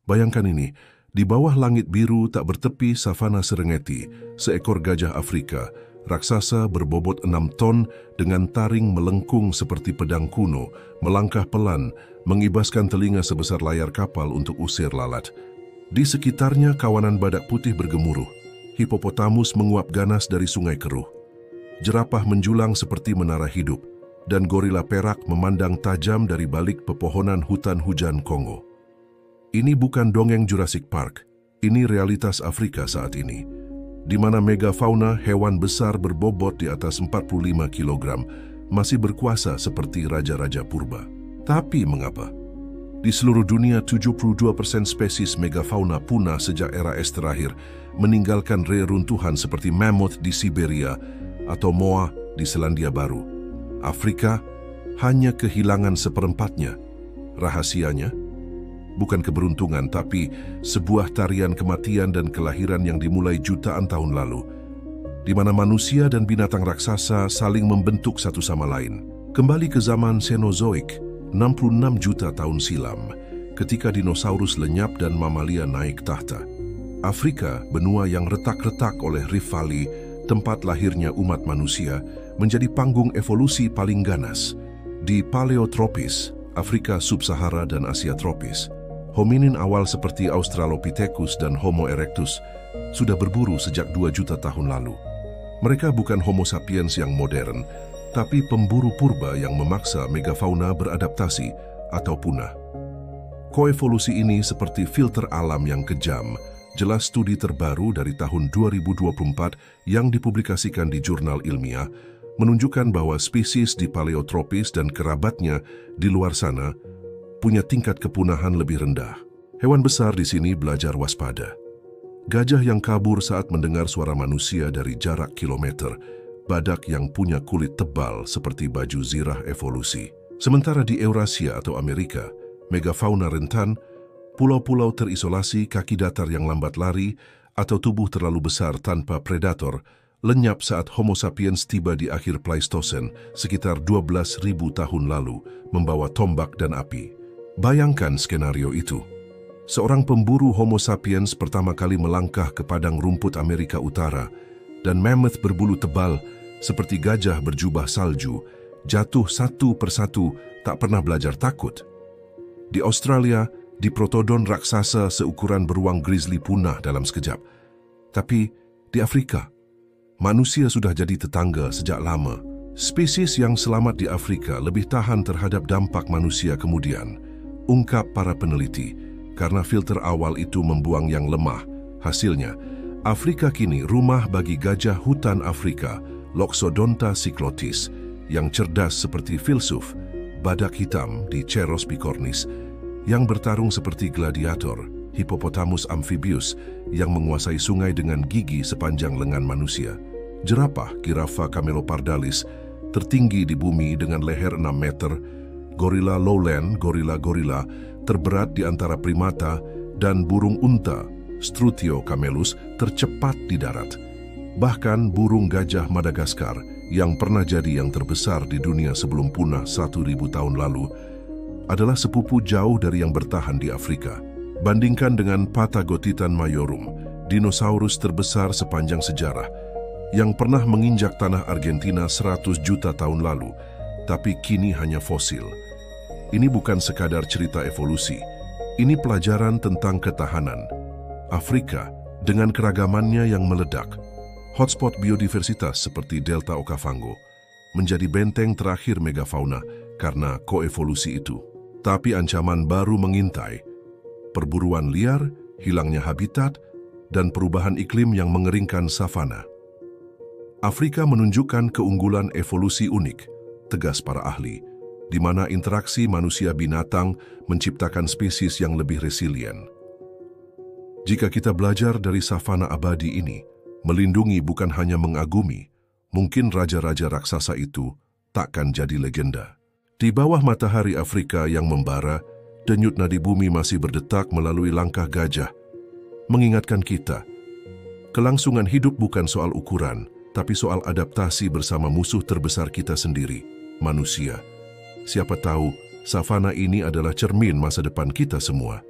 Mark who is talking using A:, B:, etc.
A: Bayangkan ini, di bawah langit biru tak bertepi savana Serengeti, seekor gajah Afrika, raksasa berbobot 6 ton dengan taring melengkung seperti pedang kuno, melangkah pelan, mengibaskan telinga sebesar layar kapal untuk usir lalat. Di sekitarnya kawanan badak putih bergemuruh, hipopotamus menguap ganas dari sungai keruh. Jerapah menjulang seperti menara hidup, dan gorila perak memandang tajam dari balik pepohonan hutan hujan Kongo. Ini bukan dongeng Jurassic Park, ini realitas Afrika saat ini, di mana megafauna hewan besar berbobot di atas 45 kg masih berkuasa seperti raja-raja purba. Tapi mengapa? Di seluruh dunia, 72% spesies megafauna punah sejak era es terakhir, meninggalkan reruntuhan seperti mammoth di Siberia atau moa di Selandia Baru. Afrika hanya kehilangan seperempatnya. Rahasianya? Bukan keberuntungan, tapi sebuah tarian kematian dan kelahiran yang dimulai jutaan tahun lalu, di mana manusia dan binatang raksasa saling membentuk satu sama lain. Kembali ke zaman Cenozoik, 66 juta tahun silam, ketika dinosaurus lenyap dan mamalia naik tahta. Afrika, benua yang retak-retak oleh Rift Valley, tempat lahirnya umat manusia, menjadi panggung evolusi paling ganas. Di Paleotropis, Afrika Sub-Sahara dan Asia Tropis, hominin awal seperti Australopithecus dan Homo erectus sudah berburu sejak 2 juta tahun lalu. Mereka bukan Homo sapiens yang modern, tapi pemburu purba yang memaksa megafauna beradaptasi atau punah. Koevolusi ini seperti filter alam yang kejam, jelas studi terbaru dari tahun 2024 yang dipublikasikan di jurnal ilmiah menunjukkan bahwa spesies di Paleotropis dan kerabatnya di luar sana punya tingkat kepunahan lebih rendah. Hewan besar di sini belajar waspada. Gajah yang kabur saat mendengar suara manusia dari jarak kilometer, badak yang punya kulit tebal seperti baju zirah evolusi. Sementara di Eurasia atau Amerika, megafauna rentan, pulau-pulau terisolasi, kaki datar yang lambat lari, atau tubuh terlalu besar tanpa predator, lenyap saat Homo sapiens tiba di akhir Pleistosen sekitar 12.000 tahun lalu, membawa tombak dan api. Bayangkan skenario itu. Seorang pemburu Homo sapiens pertama kali melangkah ke padang rumput Amerika Utara, dan mammoth berbulu tebal seperti gajah berjubah salju, jatuh satu persatu, tak pernah belajar takut. Di Australia, diprotodon raksasa seukuran beruang grizzly punah dalam sekejap. Tapi di Afrika, manusia sudah jadi tetangga sejak lama. Spesies yang selamat di Afrika lebih tahan terhadap dampak manusia kemudian, ungkap para peneliti, karena filter awal itu membuang yang lemah. Hasilnya, Afrika kini rumah bagi gajah hutan Afrika, Loxodonta cyclotis, yang cerdas seperti filsuf, badak hitam di Ceros picornis, yang bertarung seperti gladiator, Hippopotamus amphibius, yang menguasai sungai dengan gigi sepanjang lengan manusia, jerapah Girafa camelopardalis, tertinggi di bumi dengan leher 6 meter, gorila lowland, gorila terberat di antara primata, dan burung unta, Strutio camelus, tercepat di darat. Bahkan burung gajah Madagaskar, yang pernah jadi yang terbesar di dunia sebelum punah 1.000 tahun lalu, adalah sepupu jauh dari yang bertahan di Afrika. Bandingkan dengan Patagotitan majorum, dinosaurus terbesar sepanjang sejarah, yang pernah menginjak tanah Argentina 100 juta tahun lalu, tapi kini hanya fosil. Ini bukan sekadar cerita evolusi, ini pelajaran tentang ketahanan. Afrika, dengan keragamannya yang meledak, hotspot biodiversitas seperti Delta Okavango, menjadi benteng terakhir megafauna karena koevolusi itu. Tapi ancaman baru mengintai, perburuan liar, hilangnya habitat, dan perubahan iklim yang mengeringkan savana. Afrika menunjukkan keunggulan evolusi unik, tegas para ahli, di mana interaksi manusia-binatang menciptakan spesies yang lebih resilien. Jika kita belajar dari savana abadi ini, melindungi bukan hanya mengagumi, mungkin raja-raja raksasa itu takkan jadi legenda. Di bawah matahari Afrika yang membara, denyut nadi bumi masih berdetak melalui langkah gajah, mengingatkan kita, kelangsungan hidup bukan soal ukuran, tapi soal adaptasi bersama musuh terbesar kita sendiri, manusia. Siapa tahu, savana ini adalah cermin masa depan kita semua.